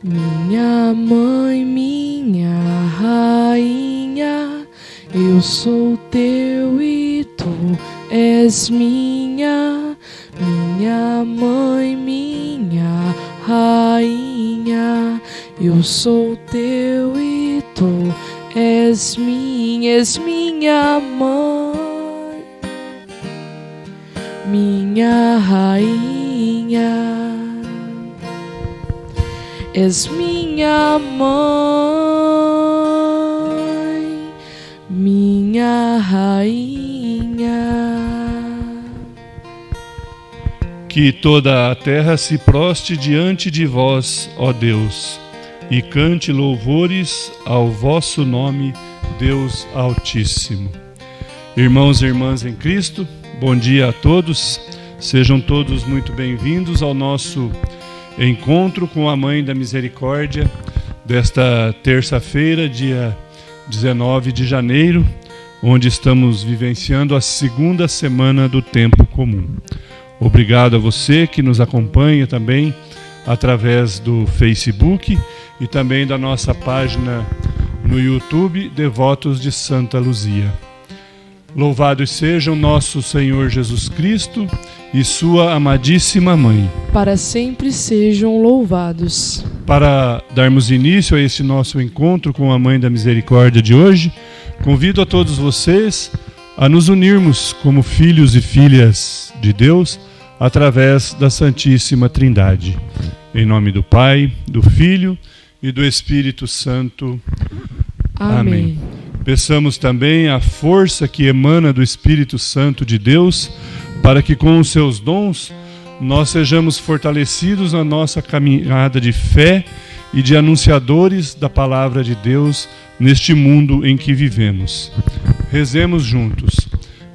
Minha mãe, minha rainha, eu sou teu e tu és minha. Minha mãe, minha rainha, eu sou teu e tu és minha mãe, minha rainha. És minha mãe, minha rainha. Que toda a terra se proste diante de vós, ó Deus, e cante louvores ao vosso nome, Deus Altíssimo. Irmãos e irmãs em Cristo, bom dia a todos. Sejam todos muito bem-vindos ao nosso encontro com a Mãe da Misericórdia desta terça-feira, dia 19 de janeiro, onde estamos vivenciando a segunda semana do tempo comum. Obrigado a você que nos acompanha também através do Facebook e também da nossa página no YouTube, Devotos de Santa Luzia. Louvado seja o nosso Senhor Jesus Cristo e sua amadíssima Mãe. Para sempre sejam louvados. Para darmos início a este nosso encontro com a Mãe da Misericórdia de hoje, convido a todos vocês a nos unirmos como filhos e filhas de Deus através da Santíssima Trindade. Em nome do Pai, do Filho e do Espírito Santo. Amém. Peçamos também a força que emana do Espírito Santo de Deus, para que com os seus dons nós sejamos fortalecidos na nossa caminhada de fé e de anunciadores da palavra de Deus neste mundo em que vivemos. Rezemos juntos.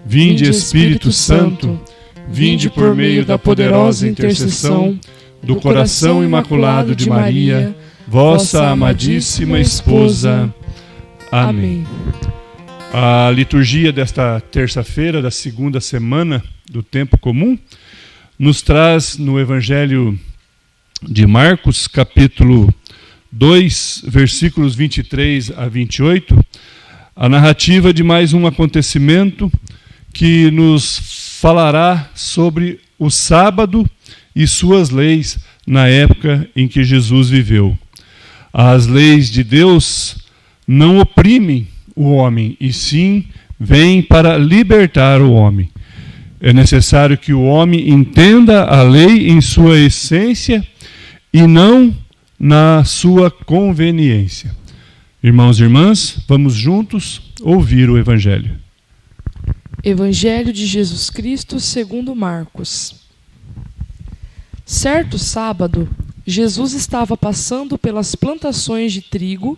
Vinde, Espírito Santo, vinde por meio da poderosa intercessão do coração imaculado de Maria, vossa amadíssima esposa. Amém. A liturgia desta terça-feira, da segunda semana do tempo comum, nos traz no Evangelho de Marcos, capítulo 2, versículos 23 a 28, a narrativa de mais um acontecimento que nos falará sobre o sábado e suas leis na época em que Jesus viveu. As leis de Deus não oprimem o homem, e sim vêm para libertar o homem. É necessário que o homem entenda a lei em sua essência e não na sua conveniência. Irmãos e irmãs, vamos juntos ouvir o Evangelho. Evangelho de Jesus Cristo segundo Marcos. Certo sábado, Jesus estava passando pelas plantações de trigo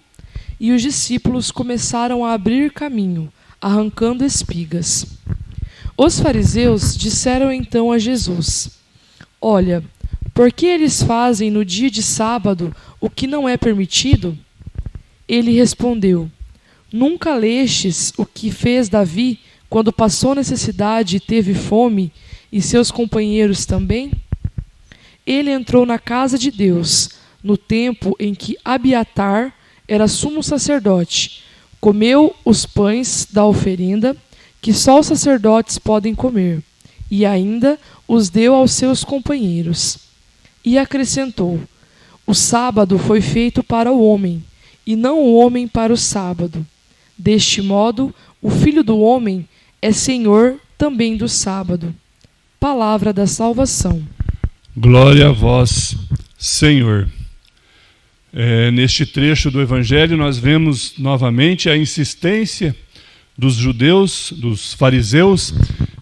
e os discípulos começaram a abrir caminho, arrancando espigas. Os fariseus disseram então a Jesus: Olha, por que eles fazem no dia de sábado o que não é permitido? Ele respondeu: Nunca lestes o que fez Davi quando passou necessidade e teve fome, e seus companheiros também? Ele entrou na casa de Deus, no tempo em que Abiatar era sumo sacerdote, comeu os pães da oferenda, que só os sacerdotes podem comer, e ainda os deu aos seus companheiros. E acrescentou: O sábado foi feito para o homem, e não o homem para o sábado. Deste modo, o Filho do Homem é Senhor também do sábado. Palavra da salvação. Glória a vós, Senhor. Neste trecho do Evangelho nós vemos novamente a insistência dos judeus, dos fariseus,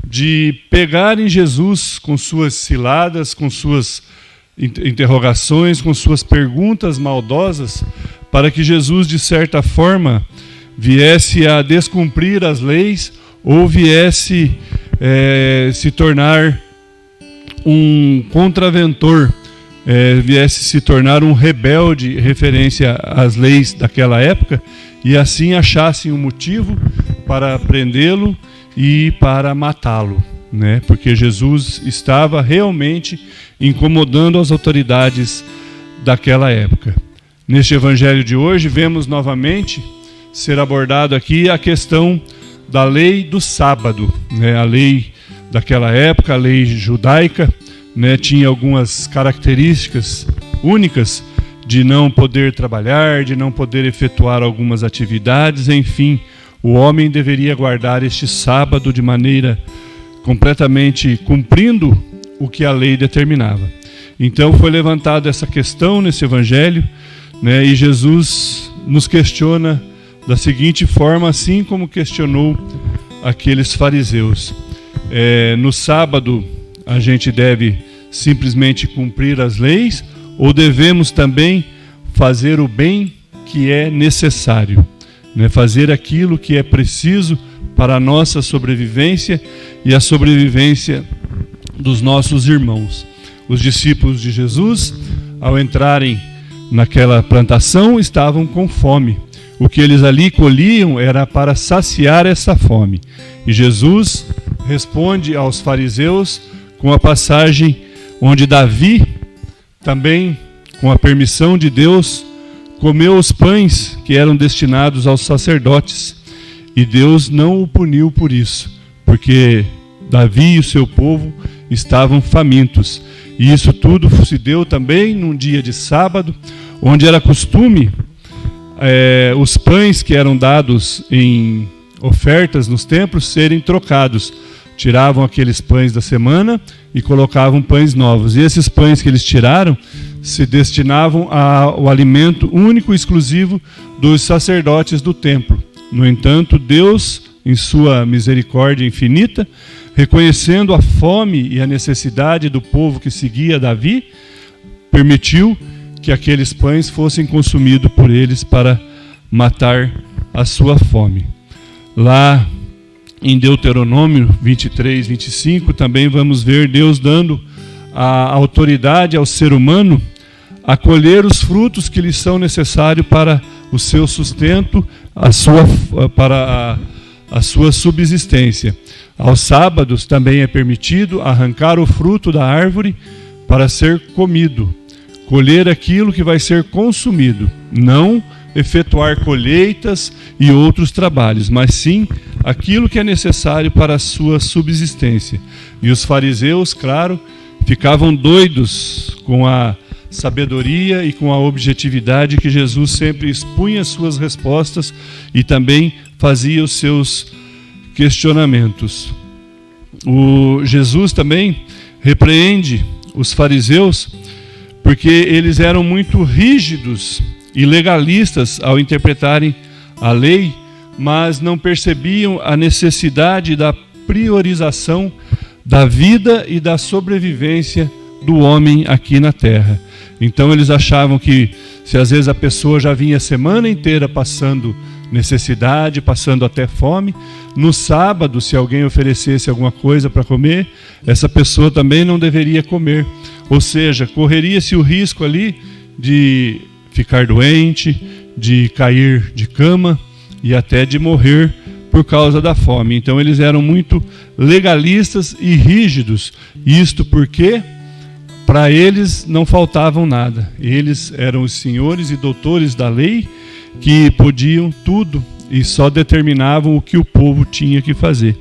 de pegarem Jesus com suas ciladas, com suas interrogações, com suas perguntas maldosas, para que Jesus, de certa forma, viesse a descumprir as leis ou viesse se tornar um contraventor, viesse se tornar um rebelde em referência às leis daquela época, e assim achassem um motivo para prendê-lo e para matá-lo, né? Porque Jesus estava realmente incomodando as autoridades daquela época. neste evangelho de hoje, vemos novamente ser abordado aqui a questão da lei do sábado, né? A lei daquela época, a lei judaica, né? Tinha algumas características únicas de não poder trabalhar, de não poder efetuar algumas atividades, enfim, o homem deveria guardar este sábado de maneira completamente cumprindo o que a lei determinava. Então foi levantada essa questão nesse evangelho, né? E Jesus nos questiona da seguinte forma, assim como questionou aqueles fariseus. No sábado a gente deve simplesmente cumprir as leis ou devemos também fazer o bem que é necessário, né? Fazer aquilo que é preciso para a nossa sobrevivência e a sobrevivência dos nossos irmãos. Os discípulos de Jesus, ao entrarem naquela plantação, estavam com fome. O que eles ali colhiam era para saciar essa fome. E Jesus responde aos fariseus com a passagem onde Davi, também com a permissão de Deus, comeu os pães que eram destinados aos sacerdotes. E Deus não o puniu por isso, porque Davi e o seu povo estavam famintos. E isso tudo se deu também num dia de sábado, onde era costume os pães que eram dados em ofertas nos templos serem trocados. Tiravam aqueles pães da semana e colocavam pães novos. E esses pães que eles tiraram se destinavam ao alimento único e exclusivo dos sacerdotes do templo. No entanto, Deus, em sua misericórdia infinita, reconhecendo a fome e a necessidade do povo que seguia Davi, permitiu que aqueles pães fossem consumidos por eles para matar a sua fome. Lá em Deuteronômio 23, 25, também vamos ver Deus dando a autoridade ao ser humano a colher os frutos que lhes são necessários para o seu sustento, para a sua subsistência. Aos sábados também é permitido arrancar o fruto da árvore para ser comido, colher aquilo que vai ser consumido, não efetuar colheitas e outros trabalhos, mas sim aquilo que é necessário para a sua subsistência. E os fariseus, claro, ficavam doidos com a sabedoria e com a objetividade que Jesus sempre expunha as suas respostas e também fazia os seus questionamentos. Jesus também repreende os fariseus porque eles eram muito rígidos e legalistas ao interpretarem a lei, mas não percebiam a necessidade da priorização da vida e da sobrevivência do homem aqui na terra. Então eles achavam que se às vezes a pessoa já vinha a semana inteira passando necessidade, passando até fome, no sábado, se alguém oferecesse alguma coisa para comer, essa pessoa também não deveria comer. Ou seja, correria-se o risco ali de ficar doente, de cair de cama e até de morrer por causa da fome. Então eles eram muito legalistas e rígidos. Isto porque para eles não faltavam nada. Eles eram os senhores e doutores da lei que podiam tudo e só determinavam o que o povo tinha que fazer.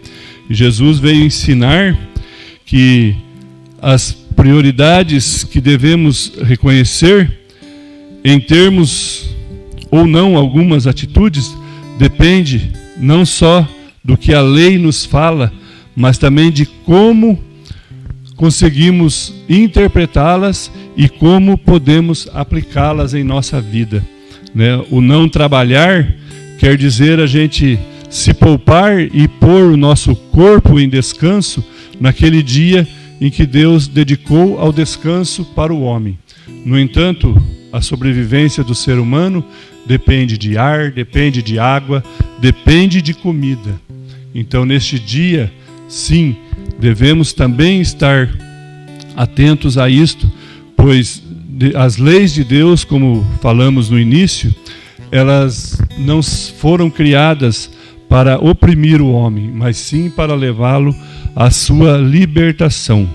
Jesus veio ensinar que as prioridades que devemos reconhecer em termos ou não algumas atitudes depende não só do que a lei nos fala, mas também de como conseguimos interpretá-las e como podemos aplicá-las em nossa vida, né? O não trabalhar quer dizer a gente se poupar e pôr o nosso corpo em descanso naquele dia em que Deus dedicou ao descanso para o homem. No entanto, a sobrevivência do ser humano depende de ar, depende de água, depende de comida. Então, neste dia, sim, devemos também estar atentos a isto, pois as leis de Deus, como falamos no início, elas não foram criadas para oprimir o homem, mas sim para levá-lo à sua libertação.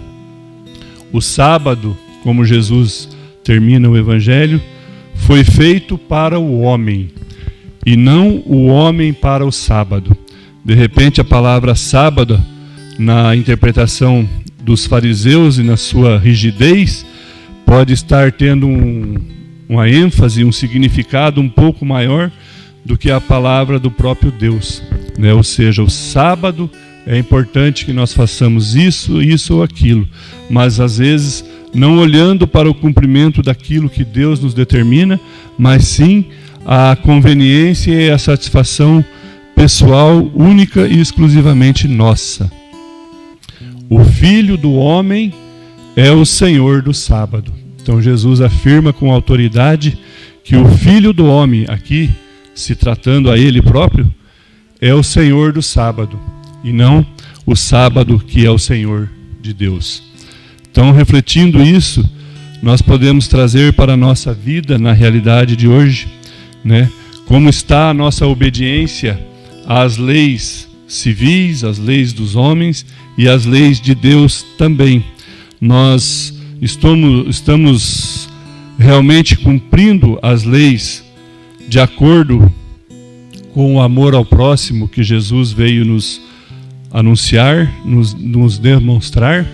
O sábado, como Jesus termina o Evangelho, foi feito para o homem, e não o homem para o sábado. De repente, a palavra sábado, na interpretação dos fariseus e na sua rigidez, pode estar tendo uma ênfase, um significado um pouco maior do que a palavra do próprio Deus, né? Ou seja, o sábado é importante que nós façamos isso ou aquilo, mas às vezes não olhando para o cumprimento daquilo que Deus nos determina, mas sim a conveniência e a satisfação pessoal única e exclusivamente nossa. O Filho do Homem é o Senhor do sábado. Então Jesus afirma com autoridade que o Filho do Homem, aqui se tratando a Ele próprio, é o Senhor do sábado, e não o sábado que é o Senhor de Deus. Então, refletindo isso, nós podemos trazer para a nossa vida, na realidade de hoje, né, como está a nossa obediência às leis civis, às leis dos homens e às leis de Deus também. Nós estamos realmente cumprindo as leis de acordo com o amor ao próximo que Jesus veio nos anunciar, nos demonstrar,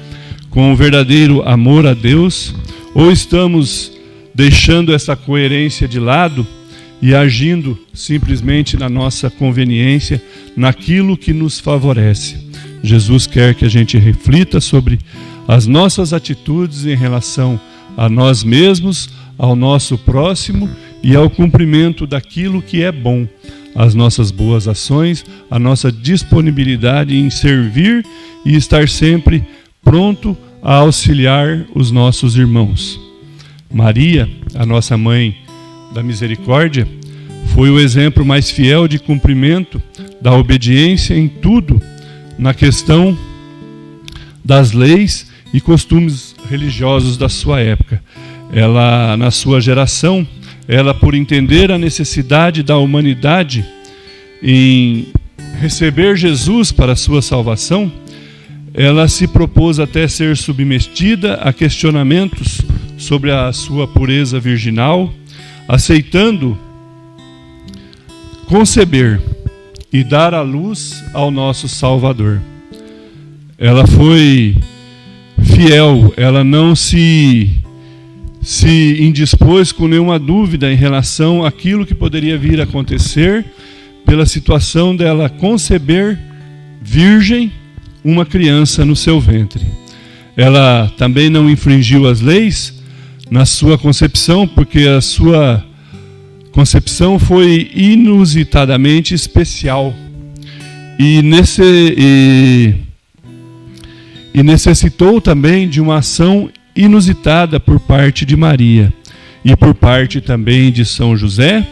com o verdadeiro amor a Deus, ou estamos deixando essa coerência de lado e agindo simplesmente na nossa conveniência, naquilo que nos favorece? Jesus quer que a gente reflita sobre as nossas atitudes em relação a nós mesmos, ao nosso próximo e ao cumprimento daquilo que é bom, as nossas boas ações, a nossa disponibilidade em servir e estar sempre pronto a auxiliar os nossos irmãos. Maria, a nossa mãe da misericórdia, foi o exemplo mais fiel de cumprimento da obediência em tudo, na questão das leis e costumes religiosos da sua época. Ela, na sua geração, ela, por entender a necessidade da humanidade em receber Jesus para a sua salvação, ela se propôs até ser submetida a questionamentos sobre a sua pureza virginal, aceitando conceber e dar à luz ao nosso Salvador. Ela foi fiel, ela não se indispôs com nenhuma dúvida em relação àquilo que poderia vir a acontecer pela situação dela conceber virgem uma criança no seu ventre. Ela também não infringiu as leis na sua concepção, porque a sua concepção foi inusitadamente especial e necessitou também de uma ação inusitada por parte de Maria e por parte também de São José,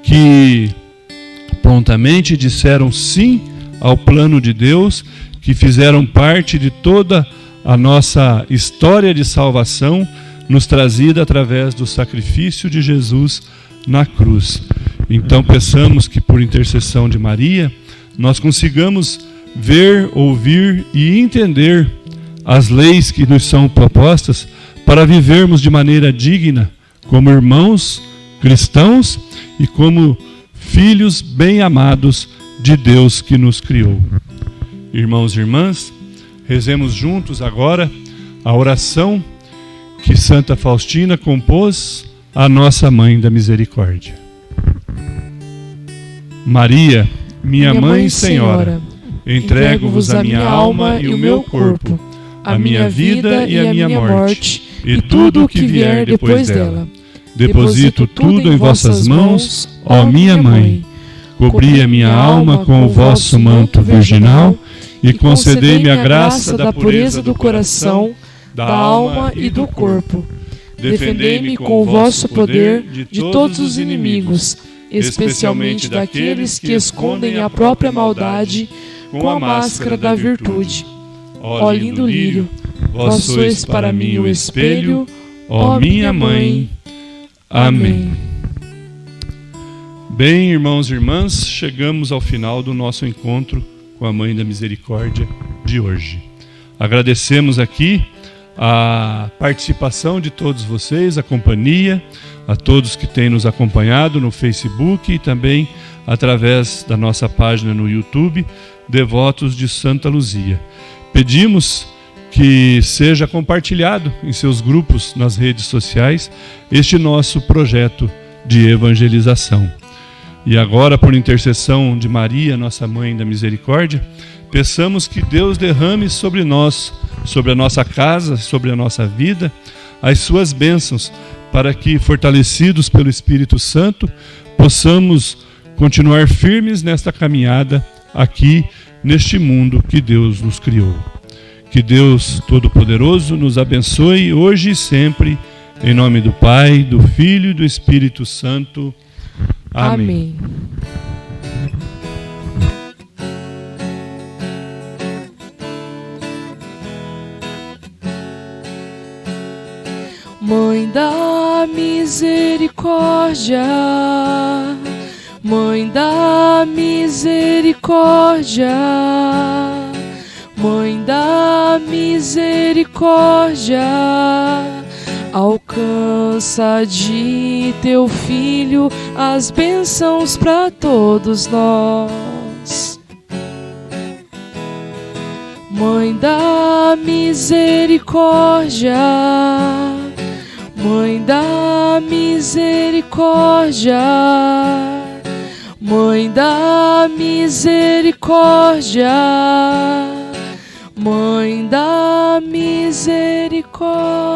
que prontamente disseram sim ao plano de Deus, que fizeram parte de toda a nossa história de salvação, nos trazida através do sacrifício de Jesus na cruz. Então peçamos que, por intercessão de Maria, nós consigamos ver, ouvir e entender as leis que nos são propostas para vivermos de maneira digna, como irmãos cristãos e como filhos bem amados de Deus que nos criou. Irmãos e irmãs, rezemos juntos agora a oração que Santa Faustina compôs à nossa Mãe da Misericórdia. Maria, minha Mãe e Senhora, entrego-vos a minha alma e o meu corpo, a minha vida e a minha morte, e tudo o que vier depois dela. Deposito tudo em vossas mãos, ó minha Mãe. Cobri a minha alma com o vosso manto virginal e concedei-me a graça da pureza do coração, da alma e do corpo. Defendei-me com o vosso poder de todos os inimigos, especialmente daqueles que escondem a própria maldade com a máscara da virtude. Ó lindo lírio, vós sois para mim o espelho, ó minha Mãe. Amém. Bem, irmãos e irmãs, chegamos ao final do nosso encontro com a Mãe da Misericórdia de hoje. Agradecemos aqui a participação de todos vocês, a companhia, a todos que têm nos acompanhado no Facebook e também através da nossa página no YouTube, Devotos de Santa Luzia. Pedimos que seja compartilhado em seus grupos nas redes sociais este nosso projeto de evangelização. E agora, por intercessão de Maria, nossa Mãe da Misericórdia, peçamos que Deus derrame sobre nós, sobre a nossa casa, sobre a nossa vida, as suas bênçãos, para que, fortalecidos pelo Espírito Santo, possamos continuar firmes nesta caminhada aqui neste mundo que Deus nos criou. Que Deus Todo-Poderoso nos abençoe hoje e sempre, em nome do Pai, do Filho e do Espírito Santo. Amém. Mãe da misericórdia, Mãe da misericórdia, Mãe da misericórdia, alcança de teu Filho as bênçãos para todos nós. Mãe da misericórdia, Mãe da misericórdia, Mãe da misericórdia, Mãe da misericórdia.